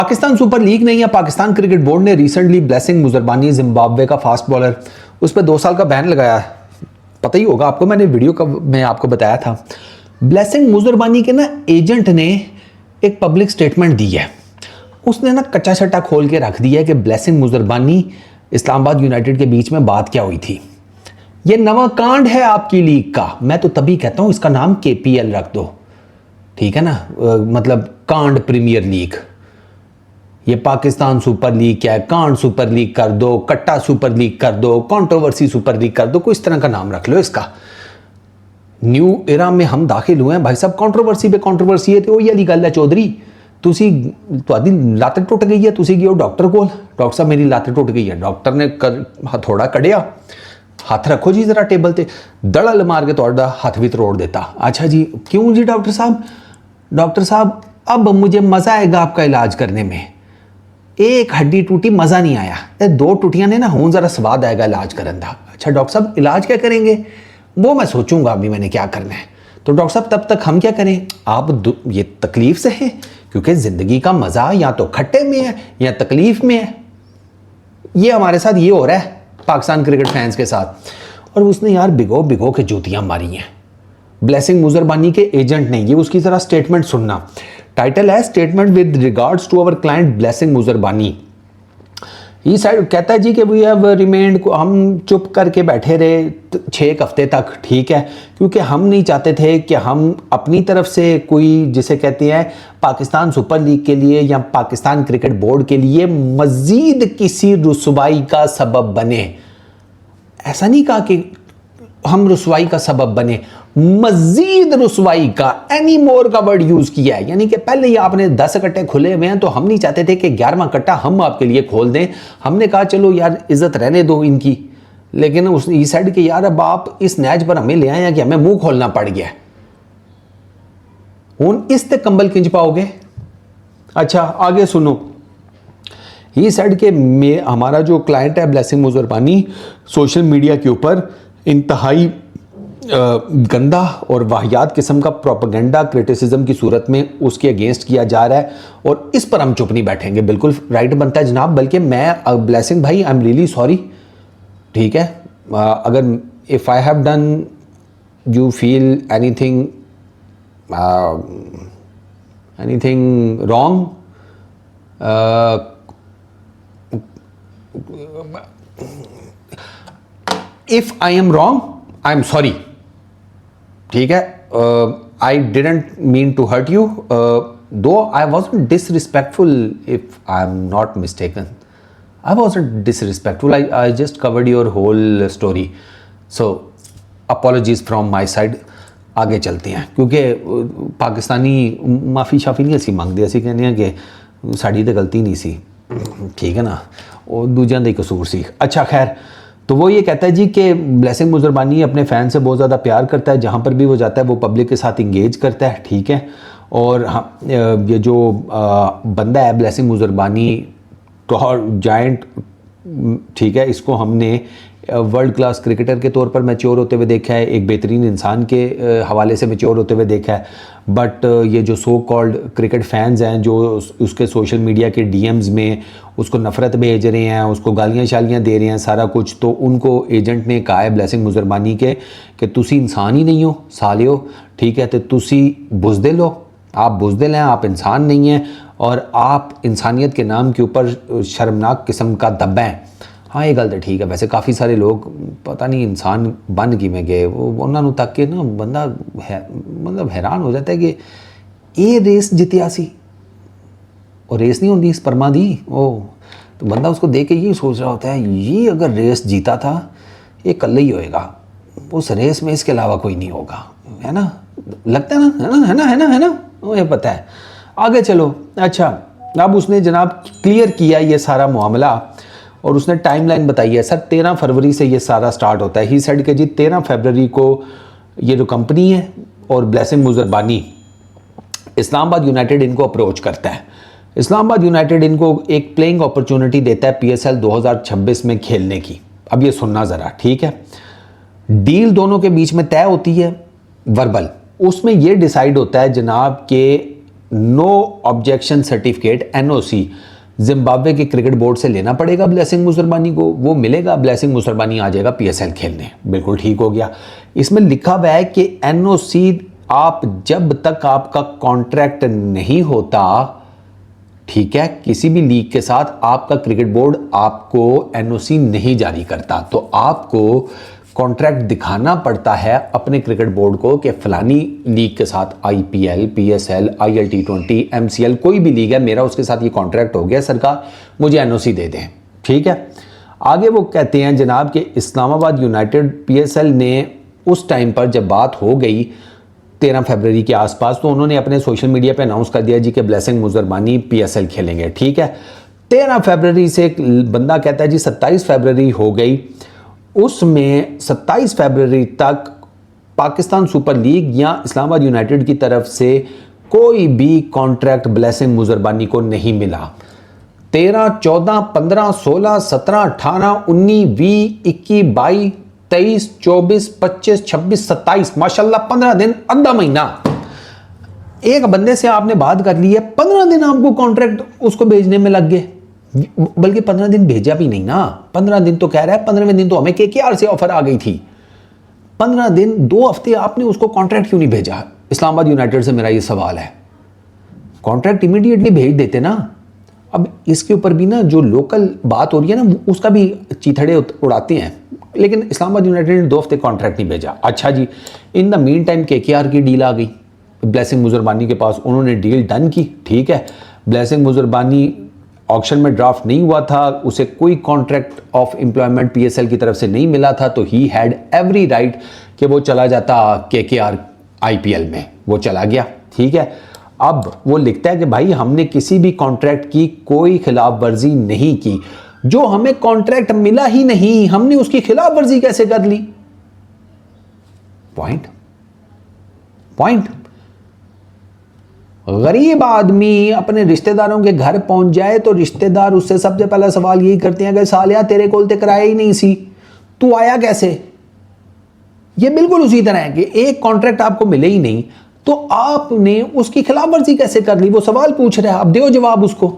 Pakistan super league ने या Pakistan cricket board ने रिसेंटली ब्लेसिंग मुजरबानी जिम्बाब्वे का फास्ट बॉलर, उस पर 2 साल का बैन लगाया है। पता ही होगा आपको, मैंने वीडियो का मैं आपको बताया था। ब्लेसिंग मुजरबानी के ना एजेंट ने एक पब्लिक स्टेटमेंट दी है। उसने ना कच्चा छट्टा खोल के रख दिया है कि ब्लेसिंग मुजरबानी इस्लामाबाद यूनाइटेड के बीच में बात क्या हुई थी। ये नवा कांड है आपकी लीग का। मैं तो तभी कहता हूं इसका नाम KPL रख दो, ठीक है ना, मतलब कांड प्रीमियर लीग। ये पाकिस्तान सुपर लीग क्या है, कांड सुपर लीग कर दो, कट्टा सुपर लीग कर दो, कंट्रोवर्सी सुपर लीग कर दो, कोई इस तरह का नाम रख लो इसका। न्यू एरा में हम दाखिल हुए हैं भाई साहब। कंट्रोवर्सी पे कंट्रोवर्सी है तो वही वाली गल है चौधरी। तुसी तुहाडी लत्त टुट गई है, तुसी गए डॉक्टर कोल, डॉक्टर साहब मेरी लत्त टुट गई है, डॉक्टर ने हथौड़ा कढ़िया, हाथ रखो जी जरा टेबल ते, दड़ल मार के तुहाडा हाथ भी तरोड़ देता। अच्छा जी क्यों जी डॉक्टर साहब? डॉक्टर साहब अब मुझे मजा आएगा आपका इलाज करने में। एक हड्डी टूटी मजा नहीं आया, 2 टूटियां ने ना हूं जरा स्वाद आएगा इलाज करने का। अच्छा डॉक्टर साहब इलाज क्या करेंगे? वो मैं सोचूंगा अभी मैंने क्या करना है। तो डॉक्टर साहब तब तक हम क्या करें? आप ये तकलीफ से है, क्योंकि जिंदगी का मजा या तो खट्टे में है या तकलीफ में है। ये हमारे साथ ये हो रहा है पाकिस्तान क्रिकेट फैंस के साथ। और उसने यार भिगो भिगो के जूतियां मारी हैं ब्लेसिंग मुजरबानी के एजेंट ने। ये उसकी जरा स्टेटमेंट सुनना। टाइटल है statement with regards to our client Blessing Muzarabani. ये साइड कहता है जी कि वी हैव रिमेंड, हम चुप करके बैठे रहे 6 हफ्ते तक, ठीक है, क्योंकि हम नहीं चाहते थे कि हम अपनी तरफ से कोई जिसे कहते हैं पाकिस्तान सुपर लीग के लिए या पाकिस्तान क्रिकेट बोर्ड के लिए मजीद किसी रुसवाई का सबब बने। ऐसा नहीं कहा कि हम रुसवाई का सबब बने, मजीद रुसवाई का, एनी मोर का वर्ड यूज किया है। यानी कि पहले ही आपने 10 कट्टे खुले हुए हैं तो हम नहीं चाहते थे कि 11वां कट्टा हम आपके लिए खोल दें। हमने कहा चलो यार इज्जत रहने दो इनकी, लेकिन उसने साइड के यार अब आप इस नैच पर हमें ले आए हैं कि हमें मुंह खोलना पड़ गया। हूं इस ते कंबल खिंच पाओगे? अच्छा आगे सुनो। ये साइड के में हमारा जो क्लाइंट है ब्लेसिंग मुजरबानी सोशल मीडिया के ऊपर इंतहाई गंदा और वाहियात किस्म का प्रोपेगेंडा क्रिटिसिज्म की सूरत में उसके अगेंस्ट किया जा रहा है, और इस पर हम चुप नहीं बैठेंगे। बिल्कुल राइट बनता है जनाब। बल्कि मैं ब्लेसिंग भाई आई एम रियली सॉरी, ठीक है, अगर if I have done you feel anything wrong, if I am wrong I am sorry, ठीक है। I didn't mean to hurt you, though I wasn't disrespectful, if I am not mistaken, I wasn't disrespectful, I just covered your whole story, so apologies from my side. आगे चलते हैं, क्योंकि पाकिस्तानी माफ़ी शाफी नहीं असी मंगते, असी कहने हैं कि साड़ी तो गलती नहीं सी, ठीक है ना, और दूजियां दा कसूर सी। अच्छा खैर, तो वो ये कहता है जी कि ब्लेसिंग मुजरबानी अपने फ़ैन से बहुत ज़्यादा प्यार करता है, जहाँ पर भी वो जाता है वो पब्लिक के साथ इंगेज करता है, ठीक है। और ये जो बंदा है ब्लेसिंग मुजरबानी जायंट, ठीक है, इसको हमने वर्ल्ड क्लास क्रिकेटर के तौर पर मैच्योर होते हुए देखा है, एक बेहतरीन इंसान के हवाले से मैच्योर होते हुए देखा है। बट ये जो सो कॉल्ड क्रिकेट फैंस हैं जो उसके सोशल मीडिया के DMs में उसको नफ़रत भेज रहे हैं, उसको गालियाँ शालियाँ दे रहे हैं, सारा कुछ, तो उनको एजेंट ने कहा है ब्लेसिंग मुजरबानी के कि तुसी इंसान ही नहीं हो साले हो, ठीक है, तो तुसी बुज़दिल हो, आप बुज़दिल हैं, आप इंसान नहीं हैं, और आप इंसानियत के नाम के ऊपर शर्मनाक किस्म का दब्बा है। हाँ ये गल तो ठीक है, वैसे काफ़ी सारे लोग पता नहीं इंसान बन किमें गए, वो उन्होंने तक के ना बंदा है मतलब हैरान हो जाता है कि ये रेस जितिया सी, और रेस नहीं होती स्पर्मा दी, ओ तो बंदा उसको देख के ये सोच रहा होता है ये अगर रेस जीता था ये कल ही होएगा, उस रेस में इसके अलावा कोई नहीं होगा, है ना, लगता है ना, है ना, है ना, है ना, है ना, मुझे पता है। आगे चलो। अच्छा अब उसने जनाब क्लियर किया ये सारा मामला, और उसने टाइमलाइन बताई है। सर 13 फरवरी से ये सारा स्टार्ट होता है। ही सेड के जी 13 फरवरी को ये जो कंपनी है और ब्लेसिंग मुजरबानी इस्लामाबाद यूनाइटेड इनको अप्रोच करता है। इस्लामाबाद यूनाइटेड इनको एक प्लेइंग अपॉर्चुनिटी देता है PSL 2026 में खेलने की। अब ये सुनना ज़रा, ठीक है। डील दोनों के बीच में तय होती है वर्बल, उसमें ये डिसाइड होता है जनाब के no objection certificate NOC Zimbabwe के क्रिकेट बोर्ड से लेना पड़ेगा ब्लेसिंग मुजरबानी को, वो मिलेगा, ब्लेसिंग मुजरबानी आ जाएगा PSL खेलने। बिल्कुल ठीक हो गया। इसमें लिखा हुआ है कि NOC आप जब तक आपका कॉन्ट्रैक्ट नहीं होता, ठीक है, किसी भी लीग के साथ आपका क्रिकेट बोर्ड आपको NOC नहीं जारी करता, तो आपको कॉन्ट्रैक्ट दिखाना पड़ता है अपने क्रिकेट बोर्ड को कि फलानी लीग के साथ IPL, PSL, IL T20, MCL कोई भी लीग है, मेरा उसके साथ ये कॉन्ट्रैक्ट हो गया, सरकार मुझे NOC दे दें। ठीक है, आगे वो कहते हैं जनाब कि इस्लामाबाद यूनाइटेड PSL ने उस टाइम पर जब बात हो गई 13 फरवरी के आसपास, तो उन्होंने अपने सोशल मीडिया पे अनाउंस कर दिया जी कि ब्लेसिंग मुजरबानी PSL खेलेंगे। ठीक है, 13 फरवरी से एक बंदा कहता है जी 27 फरवरी हो गई, उसमें 27 फरवरी तक पाकिस्तान सुपर लीग या इस्लामाबाद यूनाइटेड की तरफ से कोई भी कॉन्ट्रैक्ट ब्लेसिंग मुजरबानी को नहीं मिला। 13, 14, 15, 16, 17, 18, 19, 20, 21, 22, 23, 24, 25, 26, 27, माशाल्लाह 15 दिन, आधा महीना एक बंदे से आपने बात कर ली है, 15 दिन आपको कॉन्ट्रैक्ट उसको भेजने में लग गए। बल्कि 15 दिन भेजा भी नहीं ना, 15 दिन तो कह रहा है, 15वें दिन तो हमें KKR से ऑफर आ गई थी। 15 दिन 2 हफ्ते आपने उसको कॉन्ट्रैक्ट क्यों नहीं भेजा? इस्लामाबाद यूनाइटेड से मेरा ये सवाल है। कॉन्ट्रैक्ट इमीडिएटली भेज देते ना। अब इसके ऊपर भी ना जो लोकल बात हो रही है ना, उसका भी चीथड़े उड़ाते हैं, लेकिन इस्लामाबाद यूनाइटेड ने 2 हफ्ते कॉन्ट्रैक्ट नहीं भेजा। अच्छा जी, in the meantime KKR की डील आ गई ब्लेसिंग मुजरबानी के पास, उन्होंने डील डन की। ठीक है, ब्लेसिंग मुजरबानी ऑक्शन में ड्राफ्ट नहीं हुआ था, उसे कोई कॉन्ट्रैक्ट ऑफ एम्प्लॉयमेंट PSL की तरफ से नहीं मिला था, तो ही हैड एवरी राइट कि वो चला जाता KKR IPL में, वो चला गया। ठीक है, अब वो लिखता है कि भाई हमने किसी भी कॉन्ट्रैक्ट की कोई खिलाफ वर्जी नहीं की, जो हमें कॉन्ट्रैक्ट मिला ही नहीं, हमने उसकी खिलाफ वर्जी कैसे कर ली? पॉइंट गरीब आदमी अपने रिश्तेदारों के घर पहुंच जाए तो रिश्तेदार उससे सबसे पहला सवाल यही करते हैं कि सालिया तेरे कोल ते कराया ही नहीं सी, तू आया कैसे? ये बिल्कुल उसी तरह है कि एक कॉन्ट्रैक्ट आपको मिले ही नहीं तो आपने उसकी खिलाफवर्जी कैसे कर ली? वो सवाल पूछ रहा है, आप दो जवाब उसको।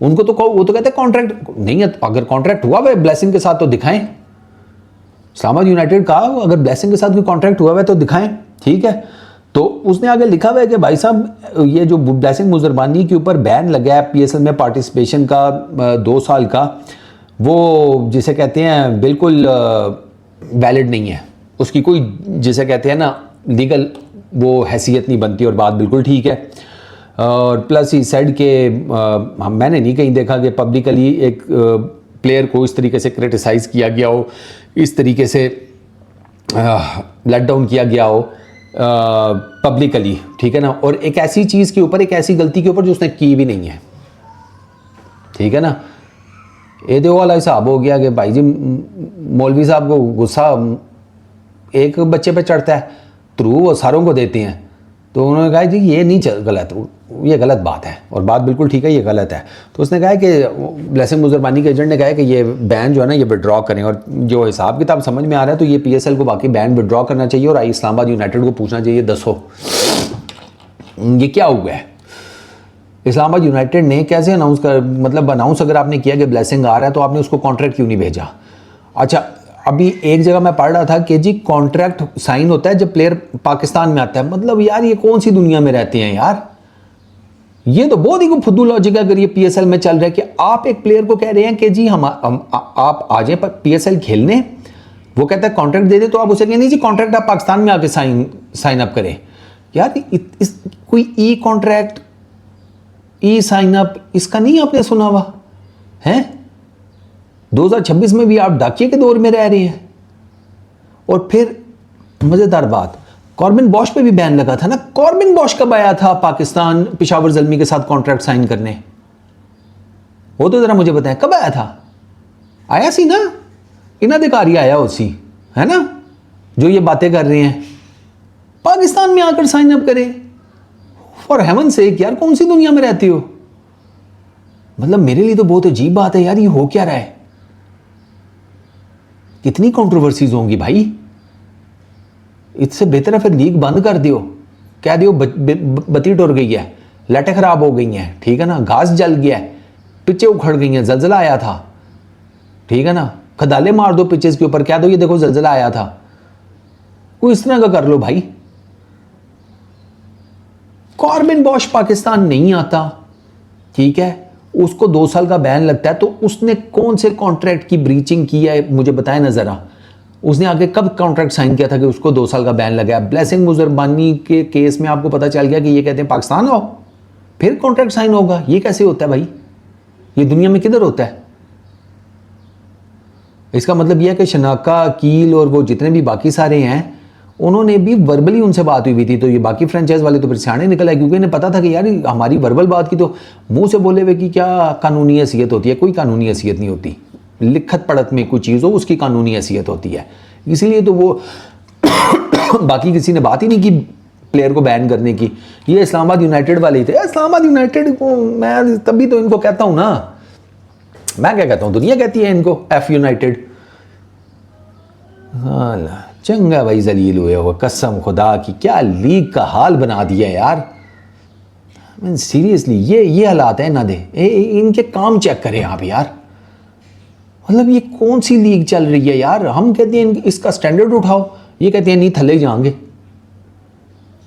उनको तो वो तो कहते हैं कॉन्ट्रैक्ट नहीं है, अगर कॉन्ट्रैक्ट हुआ है ब्लेसिंग के साथ तो दिखाएं। इस्लामाबाद यूनाइटेड का अगर ब्लेसिंग के साथ कोई कॉन्ट्रैक्ट हुआ है तो दिखाएं। ठीक है, तो उसने आगे लिखा हुआ है कि भाई साहब ये जो ब्लेसिंग मुजरबानी के ऊपर बैन लगा है PSL में पार्टिसिपेशन का 2 साल का, वो जिसे कहते हैं बिल्कुल वैलिड नहीं है, उसकी कोई जिसे कहते हैं ना लीगल वो हैसियत नहीं बनती, और बात बिल्कुल ठीक है। और प्लस ही सेड के मैंने नहीं कहीं देखा कि पब्लिकली एक प्लेयर को इस तरीके से क्रिटिसाइज़ किया गया हो, इस तरीके से लेट डाउन किया गया हो पब्लिकली। ठीक है ना, और एक ऐसी चीज़ के ऊपर, एक ऐसी गलती के ऊपर जो उसने की भी नहीं है। ठीक है ना, ये दो वाला हिसाब हो गया कि भाई जी मौलवी साहब को गुस्सा एक बच्चे पे चढ़ता है, थ्रू वो सारों को देते हैं। तो उन्होंने कहा जी ये नहीं गलत, ये गलत बात है, और बात बिल्कुल ठीक है, ये गलत है। तो उसने कहा कि ब्लेसिंग मुजरबानी के एजेंट ने कहा कि ये बैन जो है ना ये विड्रॉ करें, और जो हिसाब किताब समझ में आ रहा है तो ये PSL को बाकी बैन विड्रॉ करना चाहिए, और इस्लामाबाद यूनाइटेड को पूछना चाहिए दसो ये क्या हुआ है। इस्लामाबाद यूनाइटेड ने कैसे अनाउंस कर, मतलब अनाउंस अगर आपने किया कि ब्लेसिंग आ रहा है तो आपने उसको कॉन्ट्रैक्ट क्यों नहीं भेजा? अच्छा, अभी एक जगह मैं पढ़ रहा था कि जी कॉन्ट्रैक्ट साइन होता है जब प्लेयर पाकिस्तान में आता है। मतलब यार ये कौन सी दुनिया में रहते हैं यार, ये तो बहुत ही फुद्दू लॉजिक है। अगर ये PSL में चल रहा है कि आप एक प्लेयर को कह रहे हैं कि जी आप आ जाए PSL खेलने, वो कहता है कॉन्ट्रैक्ट दे दे, तो आप उसे कहें नहीं जी कॉन्ट्रैक्ट आप पाकिस्तान में आके साइन अप करें। यार कोई ई कॉन्ट्रैक्ट, ई साइन अप, इसका नहीं आपने सुना हुआ है? 2026 में भी आप डाकिए के दौर में रह रहे हैं। और फिर मजेदार बात, कॉर्बिन बॉश पे भी बैन लगा था ना। कॉर्बिन बॉश कब आया था पाकिस्तान पेशावर ज़ल्मी के साथ कॉन्ट्रैक्ट साइन करने? वो तो जरा मुझे बताएं, कब आया था? आया सी ना, इन अधिकारी आया उसी, है ना, जो ये बातें कर रहे हैं पाकिस्तान में आकर साइन अप करे। फॉर हेवन सेक यार, कौन सी दुनिया में रहती हो? मतलब मेरे लिए तो बहुत अजीब बात है यार, ये हो क्या रहा है? कितनी कंट्रोवर्सीज होंगी भाई। इससे बेहतर है फिर लीग बंद कर दियो, कह दियो बत्ती टुर गई है, लाइटें खराब हो गई हैं, ठीक है ना, घास जल गया है, पिचें उखड़ गई हैं, जलजला आया था, ठीक है ना, खदाले मार दो पिचेस के ऊपर, क्या दो ये देखो जलजला आया था, कोई इस तरह का कर लो भाई। कॉर्बिन बॉश पाकिस्तान नहीं आता, ठीक है, उसको 2 साल का बैन लगता है, तो उसने कौन से कॉन्ट्रैक्ट की ब्रीचिंग की है मुझे बताएं ना जरा। उसने आगे कब कॉन्ट्रैक्ट साइन किया था कि उसको 2 साल का बैन लगा? ब्लेसिंग मुजरबानी के केस में आपको पता चल गया कि ये कहते हैं पाकिस्तान आओ फिर कॉन्ट्रैक्ट साइन होगा। ये कैसे होता है भाई? ये दुनिया में किधर होता है? इसका मतलब यह है कि शनाका, कील और वो जितने भी बाकी सारे हैं उन्होंने भी वर्बली उनसे बात हुई थी, तो ये बाकी फ्रेंचाइज वाले तो फिर सियाने निकल आए, क्योंकि इन्हें पता था कि यार हमारी वर्बल बात की तो मुंह से बोले हुए की क्या कानूनी हैसियत होती है? कोई कानूनी हैसियत नहीं होती। लिखत पढ़त में कोई चीज़ हो उसकी कानूनी हैसियत होती है। इसीलिए तो वो बाकी किसी ने बात ही नहीं की प्लेयर को बैन करने की। ये इस्लामाबाद यूनाइटेड वाले ही थे। इस्लामाबाद यूनाइटेड को मैं तभी तो इनको कहता हूँ ना, मैं क्या कहता हूँ, दुनिया कहती है इनको एफ यूनाइटेड। हाँ चंगा भाई जलील हुए हो, कसम खुदा की क्या लीग का हाल बना दिया यार। सीरियसली ये हालात है ना दे इनके काम चेक करें आप यार। मतलब ये कौन सी लीग चल रही है यार? हम कहते हैं इसका स्टैंडर्ड उठाओ, ये कहते हैं नहीं थले जाएंगे।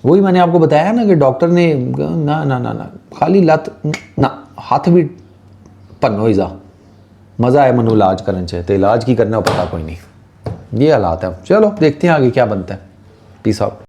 वही मैंने आपको बताया ना कि डॉक्टर ने ना ना ना ना खाली लत ना हाथ भी पन्नो जा मज़ा है मनु इलाज करना चाहिए, तो इलाज की करना पता कोई नहीं। ये हालात है। चलो देखते हैं आगे क्या बनता है। Peace out.